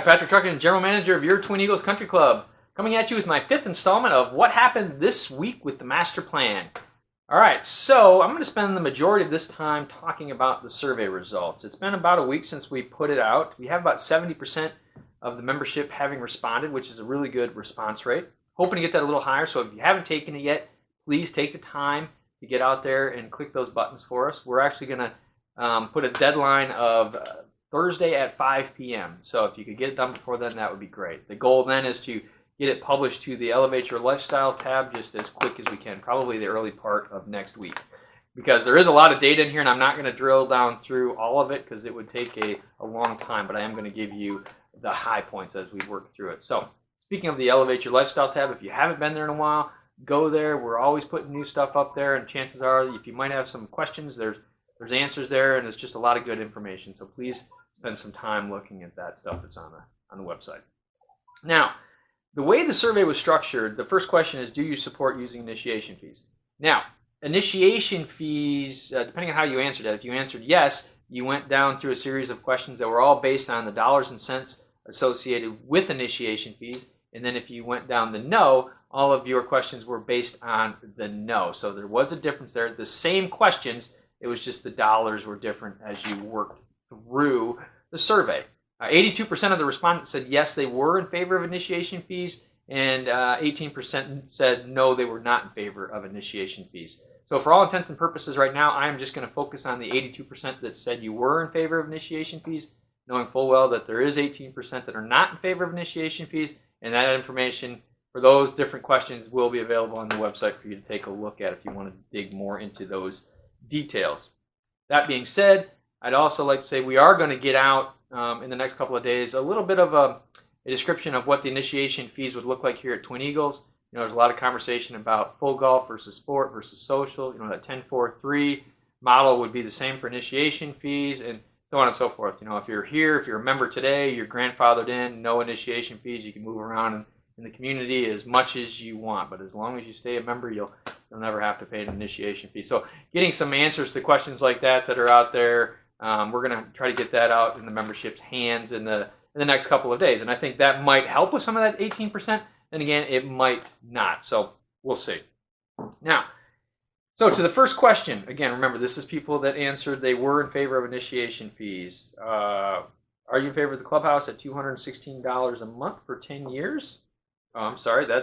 right, Patrick Truckin, General Manager of your Twin Eagles Country Club, coming at you with my 5th installment of what happened this week with the master plan. All right, so I'm going to spend the majority of this time talking about the survey results. It's been about a week since we put it out. We have about 70% of the membership having responded, which is a really good response rate. Hoping to get that a little higher, so if you haven't taken it yet, please take the time to get out there and click those buttons for us. We're actually going to put a deadline of Thursday at 5 p.m. So if you could get it done before then, that would be great. The goal then is to get it published to the Elevate Your Lifestyle tab just as quick as we can, probably the early part of next week. Because there is a lot of data in here, and I'm not going to drill down through all of it because it would take a long time, but I am going to give you the high points as we work through it. So speaking of the Elevate Your Lifestyle tab, if you haven't been there in a while, go there. We're always putting new stuff up there, and chances are if you might have some questions, there's answers there, and it's just a lot of good information. So please spend some time looking at that stuff that's on the website. Now, the way the survey was structured, the first question is, do you support using initiation fees? Now, initiation fees, depending on how you answered that, if you answered yes, you went down through a series of questions that were all based on the dollars and cents associated with initiation fees. And then if you went down the no, all of your questions were based on the no. So there was a difference there. The same questions, it was just the dollars were different as you worked through the survey. 82% of the respondents said yes, they were in favor of initiation fees, and 18% said no, they were not in favor of initiation fees. So for all intents and purposes right now, I am just going to focus on the 82% that said you were in favor of initiation fees, knowing full well that there is 18% that are not in favor of initiation fees, and that information for those different questions will be available on the website for you to take a look at if you want to dig more into those details. That being said, I'd also like to say we are going to get out in the next couple of days a little bit of a description of what the initiation fees would look like here at Twin Eagles. You know, there's a lot of conversation about full golf versus sport versus social. You know, that 10-4-3 model would be the same for initiation fees and so on and so forth. You know, if you're here, if you're a member today, you're grandfathered in, no initiation fees, you can move around in the community as much as you want. But as long as you stay a member, you'll never have to pay an initiation fee. So getting some answers to questions like that are out there, we're going to try to get that out in the membership's hands in the next couple of days. And I think that might help with some of that 18%. And again, it might not. So we'll see. Now, so to the first question, again, remember, this is people that answered they were in favor of initiation fees. Are you in favor of the clubhouse at $216 a month for 10 years? Oh, I'm sorry, I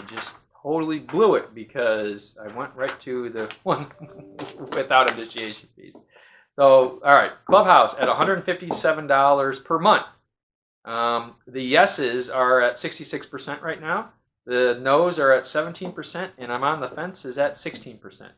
just totally blew it because I went right to the one without initiation fees. So, all right, clubhouse at $157 per month. The yeses are at 66% right now. The no's are at 17%, and I'm on the fence is at 16%.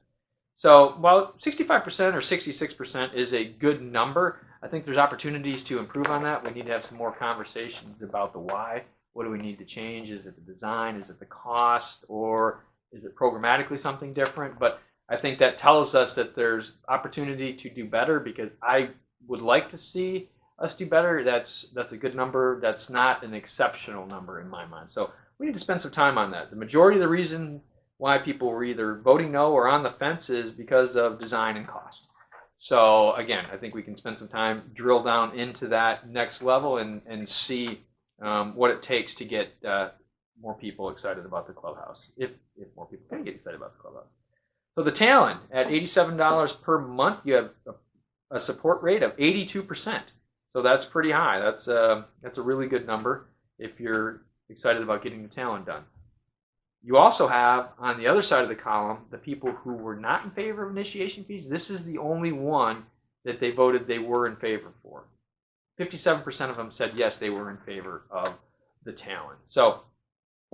So while 65% or 66% is a good number, I think there's opportunities to improve on that. We need to have some more conversations about the why. What do we need to change? Is it the design? Is it the cost? Or is it programmatically something different? But I think that tells us that there's opportunity to do better because I would like to see us do better. That's a good number. That's not an exceptional number in my mind. So we need to spend some time on that. The majority of the reason why people were either voting no or on the fence is because of design and cost. So again, I think we can spend some time, drill down into that next level and see what it takes to get more people excited about the clubhouse, if more people can get excited about the clubhouse. So the Talon at $87 per month, you have a support rate of 82%. So that's pretty high. That's a really good number if you're excited about getting the Talon done. You also have, on the other side of the column, the people who were not in favor of initiation fees. This is the only one that they voted they were in favor for. 57% of them said yes, they were in favor of the Talon. So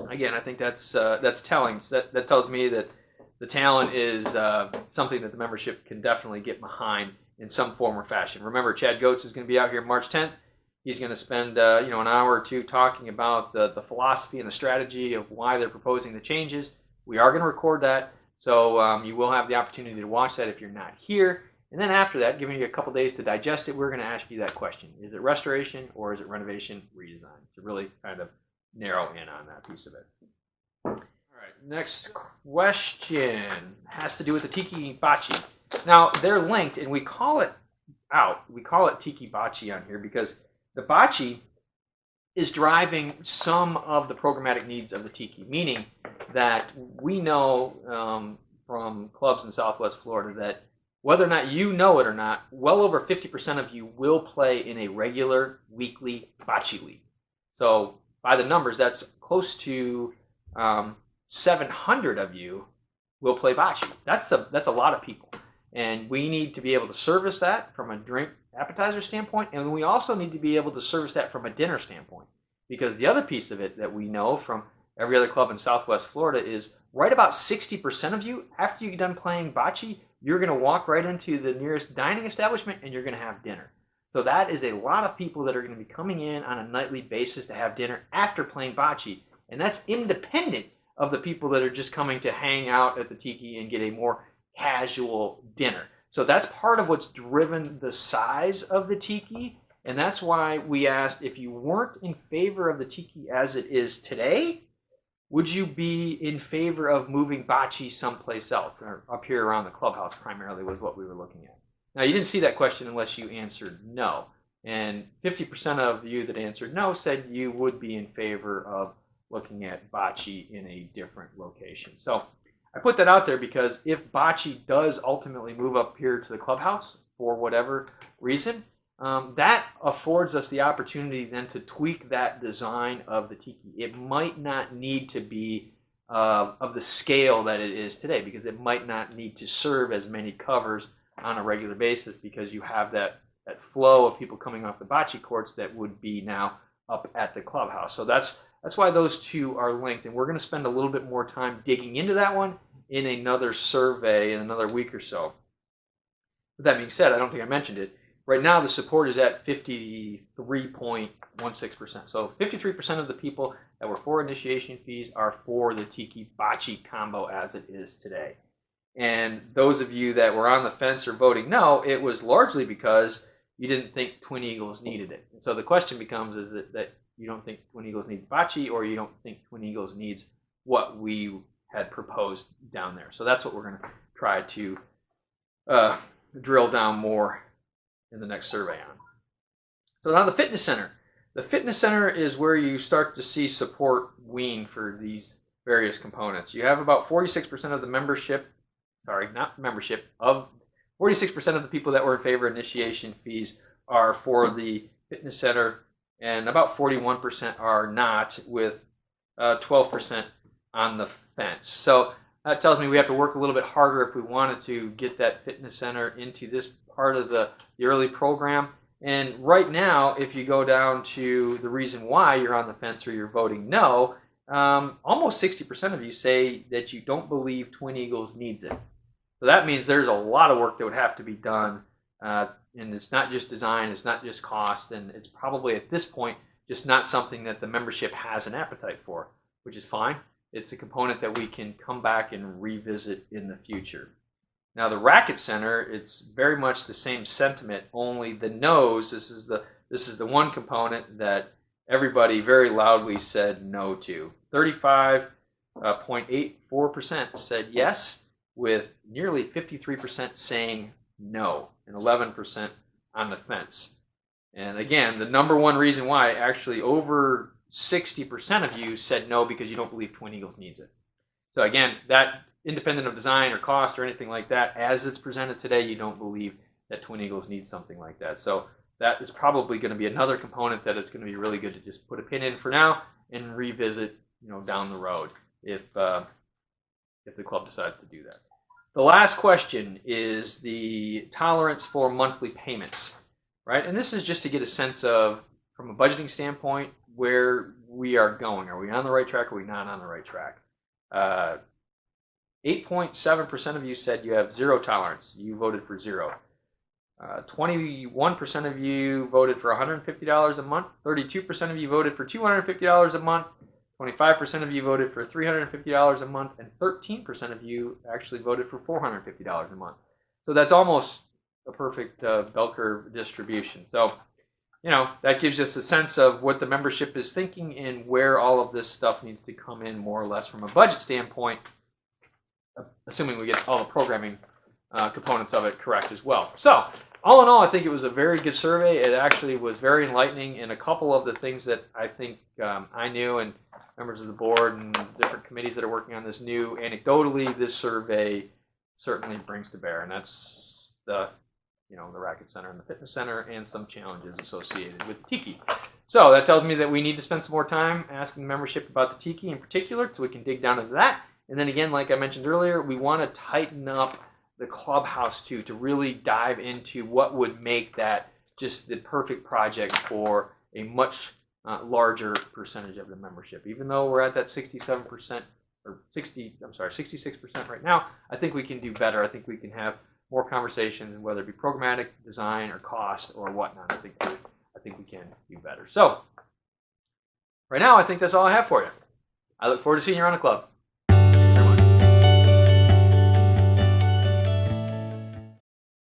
again, I think that's telling. That tells me that the Talon is something that the membership can definitely get behind in some form or fashion. Remember, Chad Goetz is going to be out here March 10th. He's going to spend an hour or two talking about the philosophy and the strategy of why they're proposing the changes. We are going to record that, so you will have the opportunity to watch that if you're not here. And then after that, giving you a couple days to digest it, we're going to ask you that question. Is it restoration or is it renovation redesign? To really kind of narrow in on that piece of it. All right, next question has to do with the Tiki Bachi. Now, they're linked, and we call it out. We call it Tiki Bachi on here because the Bachi is driving some of the programmatic needs of the Tiki, meaning that we know from clubs in Southwest Florida that whether or not you know it or not, well over 50% of you will play in a regular weekly bocce league. So by the numbers, that's close to 700 of you will play bocce. That's a lot of people. And we need to be able to service that from a drink appetizer standpoint, and we also need to be able to service that from a dinner standpoint. Because the other piece of it that we know from every other club in Southwest Florida is right about 60% of you, after you get done playing bocce, you're going to walk right into the nearest dining establishment and you're going to have dinner. So that is a lot of people that are going to be coming in on a nightly basis to have dinner after playing bocce. And that's independent of the people that are just coming to hang out at the Tiki and get a more casual dinner. So that's part of what's driven the size of the Tiki. And that's why we asked, if you weren't in favor of the Tiki as it is today, would you be in favor of moving bocce someplace else? Or up here around the clubhouse primarily was what we were looking at. Now, you didn't see that question unless you answered no. And 50% of you that answered no said you would be in favor of looking at bocce in a different location. So I put that out there because if bocce does ultimately move up here to the clubhouse for whatever reason, that affords us the opportunity then to tweak that design of the Tiki. It might not need to be of the scale that it is today, because it might not need to serve as many covers on a regular basis, because you have that flow of people coming off the bocce courts that would be now up at the clubhouse. So that's why those two are linked, and we're going to spend a little bit more time digging into that one in another survey in another week or so. With that being said, I don't think I mentioned it. Right now, the support is at 53.16%. So 53% of the people that were for initiation fees are for the Tiki bocce combo as it is today. And those of you that were on the fence or voting no, it was largely because you didn't think Twin Eagles needed it. And so the question becomes, is it that you don't think Twin Eagles needs bocce, or you don't think Twin Eagles needs what we had proposed down there? So that's what we're going to try to drill down more in the next survey on. So now the fitness center. The fitness center is where you start to see support wean for these various components. You have about 46% of the membership, of 46% of the people that were in favor of initiation fees are for the fitness center, and about 41% are not, with 12% on the fence. So that tells me we have to work a little bit harder if we wanted to get that fitness center into this part of the early program. And right now, if you go down to the reason why you're on the fence or you're voting no, almost 60% of you say that you don't believe Twin Eagles needs it. So that means there's a lot of work that would have to be done, and it's not just design, it's not just cost, and it's probably at this point just not something that the membership has an appetite for, which is fine. It's a component that we can come back and revisit in the future. Now the racket center, it's very much the same sentiment, only the no's. This is the one component that everybody very loudly said no to. 35.84% said yes, with nearly 53% saying no, and 11% on the fence. And again, the number one reason why, actually over 60% of you said no because you don't believe Twin Eagles needs it. So again, that independent of design or cost or anything like that, as it's presented today, you don't believe that Twin Eagles needs something like that. So that is probably going to be another component that it's going to be really good to just put a pin in for now and revisit, down the road if the club decides to do that. The last question is the tolerance for monthly payments, right? And this is just to get a sense of, from a budgeting standpoint, where we are going. Are we on the right track or are we not on the right track? 8.7% of you said you have zero tolerance. You voted for zero. 21% of you voted for $150 a month. 32% of you voted for $250 a month. 25% of you voted for $350 a month. And 13% of you actually voted for $450 a month. So that's almost a perfect bell curve distribution. So, that gives us a sense of what the membership is thinking and where all of this stuff needs to come in more or less from a budget standpoint, assuming we get all the programming components of it correct as well. So all in all, I think it was a very good survey. It actually was very enlightening, and a couple of the things that I think I knew and members of the board and different committees that are working on this knew, anecdotally, this survey certainly brings to bear, and that's the Racket Center and the Fitness Center and some challenges associated with Tiki. So that tells me that we need to spend some more time asking the membership about the Tiki in particular, so we can dig down into that. And then again, like I mentioned earlier, we want to tighten up the clubhouse too, to really dive into what would make that just the perfect project for a much larger percentage of the membership. Even though we're at that 67% or 66% right now, I think we can do better. I think we can have more conversations, whether it be programmatic, design, or cost, or whatnot. I think we can do better. So right now, I think that's all I have for you. I look forward to seeing you around the club.